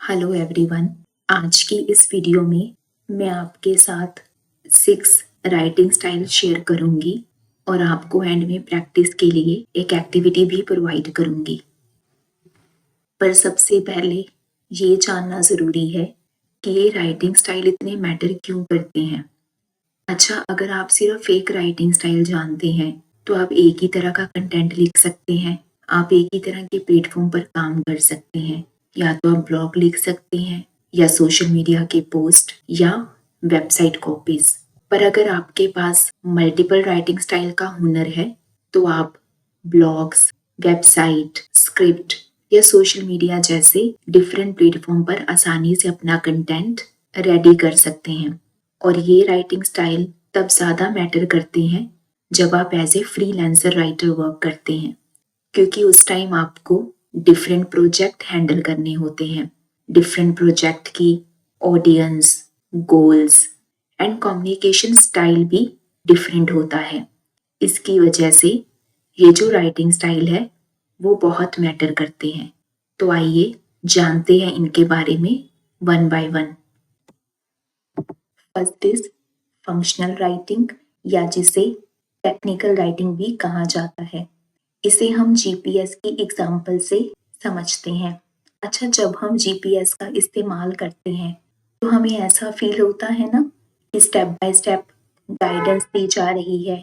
Hello everyone. आज की इस वीडियो में मैं आपके साथ 6 राइटिंग स्टाइल शेयर करूंगी और आपको एंड में प्रैक्टिस के लिए एक एक्टिविटी भी प्रोवाइड करूंगी। पर सबसे पहले ये जानना ज़रूरी है कि ये राइटिंग स्टाइल इतने मैटर क्यों करते हैं। अच्छा, अगर आप सिर्फ एक राइटिंग स्टाइल जानते हैं तो आप एक ही तरह का कंटेंट लिख सकते हैं, आप एक ही तरह के प्लेटफॉर्म पर काम कर सकते हैं। या तो आप ब्लॉग लिख सकते हैं या सोशल मीडिया के पोस्ट या वेबसाइट कॉपीज। पर अगर आपके पास मल्टीपल राइटिंग स्टाइल का हुनर है तो आप ब्लॉग्स, वेबसाइट, स्क्रिप्ट या सोशल मीडिया जैसे डिफरेंट प्लेटफॉर्म पर आसानी से अपना कंटेंट रेडी कर सकते हैं। और ये राइटिंग स्टाइल तब ज़्यादा मैटर करते हैं जब आप as a freelancer writer work करते हैं, क्योंकि उस टाइम आपको डिफरेंट प्रोजेक्ट हैंडल करने होते हैं। डिफरेंट प्रोजेक्ट की audience, goals and communication style भी डिफरेंट होता है। इसकी वजह से ये जो राइटिंग स्टाइल है वो बहुत मैटर करते हैं। तो आइए जानते हैं इनके बारे में one by one. First is functional writing, या जिसे टेक्निकल राइटिंग भी कहा जाता है। इसे हम जीपीएस की एग्जाम्पल से समझते हैं। अच्छा, जब हम जीपीएस का इस्तेमाल करते हैं तो हमें ऐसा फील होता है ना कि स्टेप बाय स्टेप गाइडेंस दी जा रही है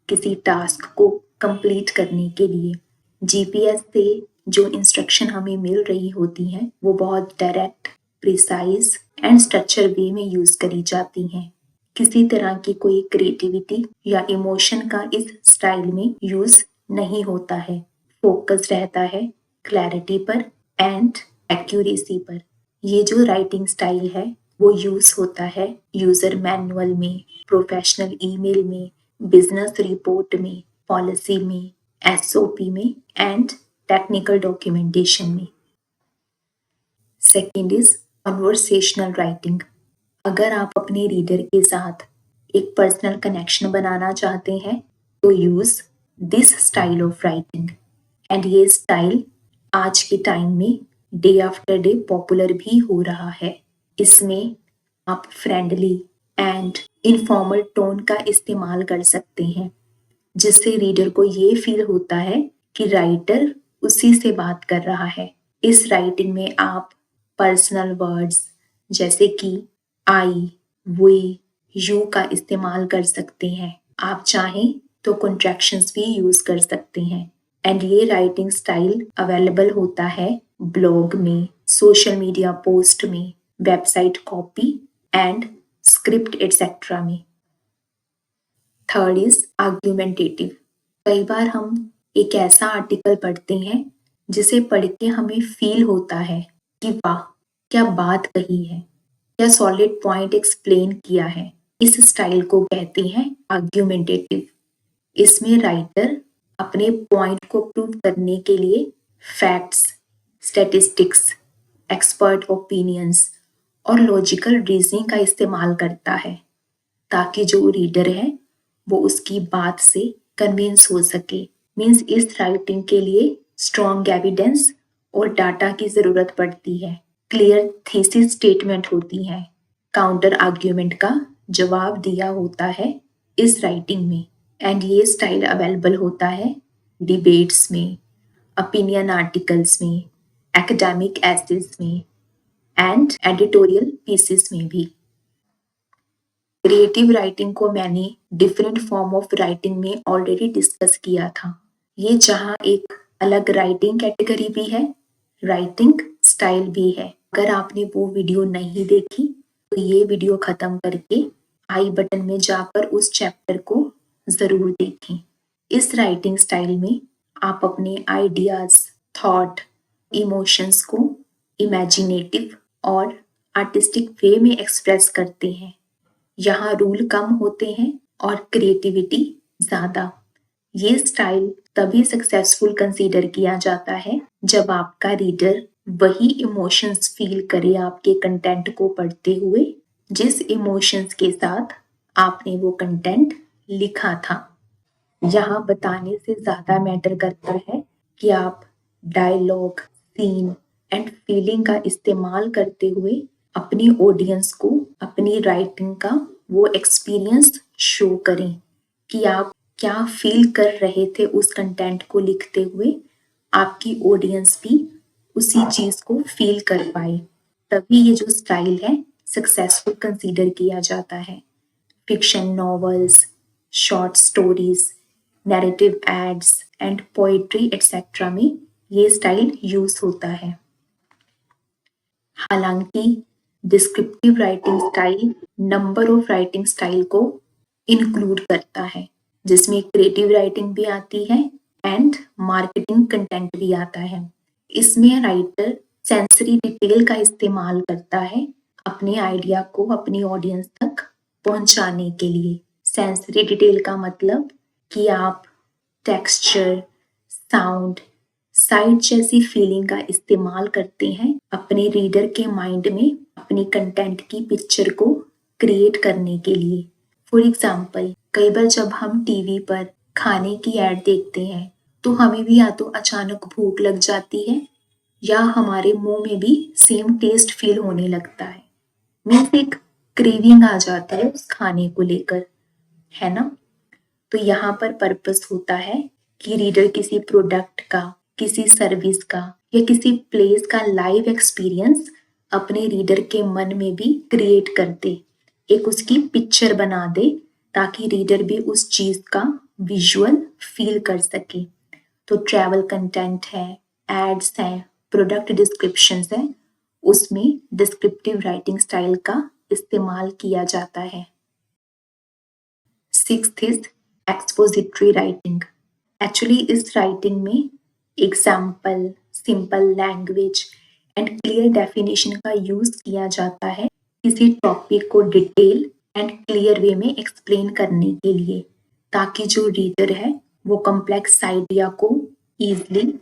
किसी टास्क को कंप्लीट करने के लिए। जीपीएस से जो इंस्ट्रक्शन हमें मिल रही होती हैं वो बहुत डायरेक्ट, प्रिसाइज एंड स्ट्रक्चर वे में यूज करी जाती हैं। किसी तरह की कोई क्रिएटिविटी या इमोशन का इस स्टाइल में यूज नहीं होता है। फोकस रहता है क्लैरिटी पर एंड एक्यूरेसी पर। ये जो राइटिंग स्टाइल है वो यूज होता है यूजर मैनुअल में, प्रोफेशनल ईमेल में, बिजनेस रिपोर्ट में, पॉलिसी में, एसओपी में एंड टेक्निकल डॉक्यूमेंटेशन में। Second is conversational writing. अगर आप अपने रीडर के साथ एक पर्सनल कनेक्शन बनाना चाहते हैं तो use this style of writing. And ये स्टाइल आज के टाइम में डे आफ्टर डे पॉपुलर भी हो रहा है। इसमें आप फ्रेंडली एंड इनफॉर्मल टोन का इस्तेमाल कर सकते हैं, जिससे रीडर को ये फील होता है कि राइटर उसी से बात कर रहा है। इस राइटिंग में आप पर्सनल वर्ड्स जैसे कि आई, वी, यू का इस्तेमाल कर सकते हैं। आप चाहें तो कॉन्ट्रैक्शंस भी यूज कर सकते हैं। एंड ये राइटिंग स्टाइल अवेलेबल होता है ब्लॉग में, सोशल मीडिया पोस्ट में, website copy and script etcetera में। Third is argumentative. कई बार हम एक ऐसा आर्टिकल पढ़ते हैं जिसे पढ़ के हमें फील होता है कि वाह, क्या बात कही है, क्या सॉलिड पॉइंट एक्सप्लेन किया है। इस स्टाइल को कहते हैं आर्ग्यूमेंटेटिव। इसमें राइटर अपने पॉइंट को प्रूव करने के लिए फैक्ट्स, स्टैटिस्टिक्स, एक्सपर्ट ओपिनियंस और लॉजिकल रीजनिंग का इस्तेमाल करता है, ताकि जो रीडर है वो उसकी बात से कन्विंस हो सके। मीन्स इस राइटिंग के लिए स्ट्रॉन्ग एविडेंस और डाटा की जरूरत पड़ती है। क्लियर थीसिस स्टेटमेंट होती है। काउंटर आर्ग्यूमेंट का जवाब दिया होता है इस राइटिंग में। एंड ये स्टाइल अवेलेबल होता है डिबेट्स में, ओपिनियन आर्टिकल्स में, एकेडमिक एसेज में एंड एडिटोरियल पीसेस में भी। क्रिएटिव राइटिंग को मैंने डिफरेंट फॉर्म ऑफ राइटिंग में ऑलरेडी डिस्कस किया था। ये जहाँ एक अलग राइटिंग कैटेगरी भी है, राइटिंग स्टाइल भी है। अगर आपने वो वीडियो नहीं देखी तो ये वीडियो खत्म करके आई बटन में जाकर उस चैप्टर को जरूर देखें। इस राइटिंग स्टाइल में आप अपने आइडियाज, थॉट, इमोशंस को इमेजिनेटिव और आर्टिस्टिक वे में एक्सप्रेस करते हैं। यहाँ रूल कम होते हैं और क्रिएटिविटी ज्यादा। ये स्टाइल तभी सक्सेसफुल कंसीडर किया जाता है जब आपका रीडर वही इमोशंस फील करे आपके कंटेंट को पढ़ते हुए जिस इमोशंस के साथ आपने वो कंटेंट लिखा था। यहाँ बताने से ज्यादा मैटर करता है कि आप डायलॉग, सीन एंड फीलिंग का इस्तेमाल करते हुए अपनी ऑडियंस को अपनी राइटिंग का वो एक्सपीरियंस शो करें कि आप क्या फील कर रहे थे उस कंटेंट को लिखते हुए, आपकी ऑडियंस भी उसी चीज को फील कर पाए। तभी ये जो स्टाइल है सक्सेसफुल कंसीडर किया जाता है। Fiction novels, short stories, narrative aids and poetry etcetera में ये स्टाइल यूज होता है। हालांकि descriptive writing style number of writing style को इंक्लूड करता है, जिसमें क्रिएटिव राइटिंग भी आती है एंड मार्केटिंग कंटेंट भी आता है। इसमें राइटर सेंसरी डिटेल का इस्तेमाल करता है अपने आइडिया को अपनी ऑडियंस तक पहुंचाने के लिए। सेंसरी डिटेल का मतलब कि आप टेक्सचर, साउंड, साइट जैसी फीलिंग का इस्तेमाल करते हैं अपने रीडर के माइंड में अपनी कंटेंट की पिक्चर को क्रिएट करने के लिए। फॉर एग्जाम्पल, कई बार जब हम टीवी पर खाने की ऐड देखते हैं तो हमें भी या तो अचानक भूख लग जाती है या हमारे मुंह में भी सेम टेस्ट फील होने लगता है। मीन्स एक क्रेविंग आ जाती है उस खाने को लेकर, है ना। तो यहाँ पर पर्पस होता है कि रीडर किसी प्रोडक्ट का, किसी सर्विस का या किसी प्लेस का लाइव एक्सपीरियंस अपने रीडर के मन में भी क्रिएट कर दे, एक उसकी पिक्चर बना दे ताकि रीडर भी उस चीज का विजुअल फील कर सके। तो ट्रैवल कंटेंट है, एड्स हैं, प्रोडक्ट डिस्क्रिप्शंस है, उसमें डिस्क्रिप्टिव राइटिंग स्टाइल का इस्तेमाल किया जाता है। Sixth is expository writing. Actually इस राइटिंग में example, simple language and clear definition का यूज किया जाता है किसी टॉपिक को डिटेल एंड क्लियर वे में एक्सप्लेन करने के लिए, ताकि जो रीडर है वो कॉम्प्लेक्स आइडिया को इजीली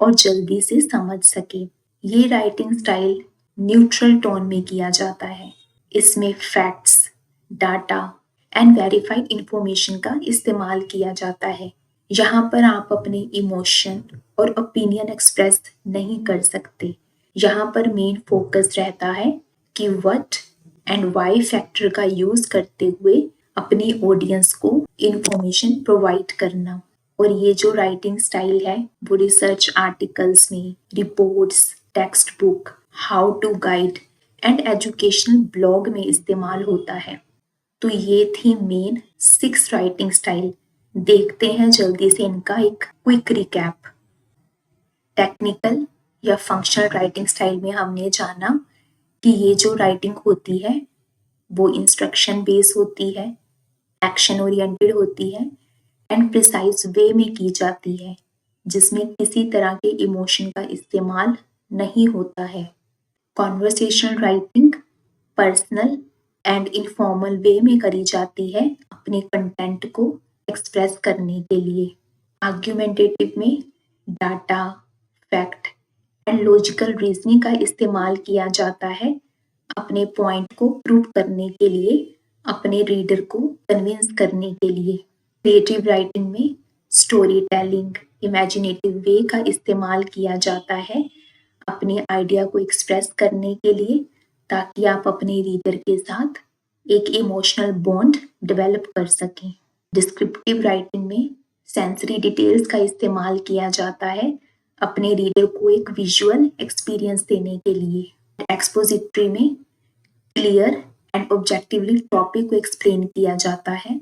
और जल्दी से समझ सके। ये राइटिंग स्टाइल न्यूट्रल टोन में किया जाता है। इसमें facts, data and verified information का इस्तेमाल किया जाता है। यहाँ पर आप अपने इमोशन और ओपिनियन एक्सप्रेस नहीं कर सकते। यहाँ पर मेन फोकस रहता है कि व्हाट एंड व्हाई फैक्टर का यूज करते हुए अपनी ऑडियंस को इंफॉर्मेशन प्रोवाइड करना। और ये जो राइटिंग स्टाइल है वो रिसर्च आर्टिकल्स में, reports, textbook, how to guide and educational blog में इस्तेमाल होता है। तो ये थी मेन 6 राइटिंग स्टाइल। देखते हैं जल्दी से इनका एक क्विक रिकैप। टेक्निकल या फंक्शनल राइटिंग स्टाइल में हमने जाना कि ये जो राइटिंग होती है वो इंस्ट्रक्शन बेस होती है, एक्शन ओरिएंटेड होती है एंड प्रिसाइज वे में की जाती है, जिसमें किसी तरह के इमोशन का इस्तेमाल नहीं होता है। Conversational writing personal and informal वे में करी जाती है अपने कंटेंट को एक्सप्रेस करने के लिए। आर्ग्यूमेंटेटिव में data, fact and logical reasoning का इस्तेमाल किया जाता है अपने पॉइंट को प्रूव करने के लिए, अपने रीडर को कन्विंस करने के लिए। क्रिएटिव राइटिंग में स्टोरी टेलिंग, इमेजिनेटिव वे का इस्तेमाल किया जाता है अपने आइडिया को एक्सप्रेस करने के लिए, ताकि आप अपने रीडर के साथ एक इमोशनल बॉन्ड डेवलप कर सकें। डिस्क्रिप्टिव राइटिंग में सेंसरी डिटेल्स का इस्तेमाल किया जाता है अपने रीडर को एक विजुअल एक्सपीरियंस देने के लिए। एक्सपोजिटरी में क्लियर एंड ऑब्जेक्टिवली टॉपिक को एक्सप्लेन किया जाता है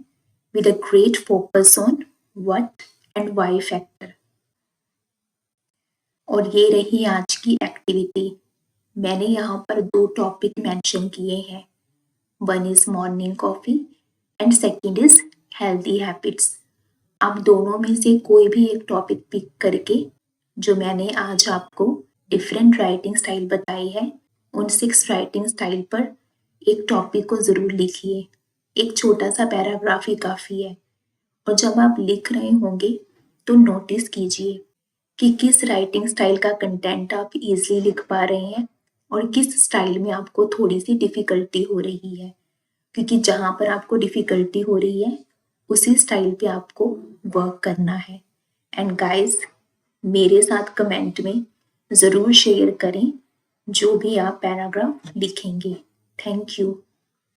with a great focus on what and why factor। और ये रही आज की एक्टिविटी। मैंने यहाँ पर 2 टॉपिक मेंशन किए हैं, one is morning coffee and second is healthy habits. आप दोनों में से कोई भी एक टॉपिक पिक करके जो मैंने आज आपको डिफरेंट राइटिंग स्टाइल बताई है, उन 6 राइटिंग स्टाइल पर एक टॉपिक को जरूर लिखिए। एक छोटा सा पैराग्राफ ही काफी है। और जब आप लिख रहे होंगे तो नोटिस कीजिए कि किस राइटिंग स्टाइल का कंटेंट आप इजीली लिख पा रहे हैं और किस स्टाइल में आपको थोड़ी सी डिफिकल्टी हो रही है, क्योंकि जहां पर आपको डिफिकल्टी हो रही है उसी स्टाइल पे आपको वर्क करना है। एंड गाइस, मेरे साथ कमेंट में ज़रूर शेयर करें जो भी आप पैराग्राफ लिखेंगे। Thank you.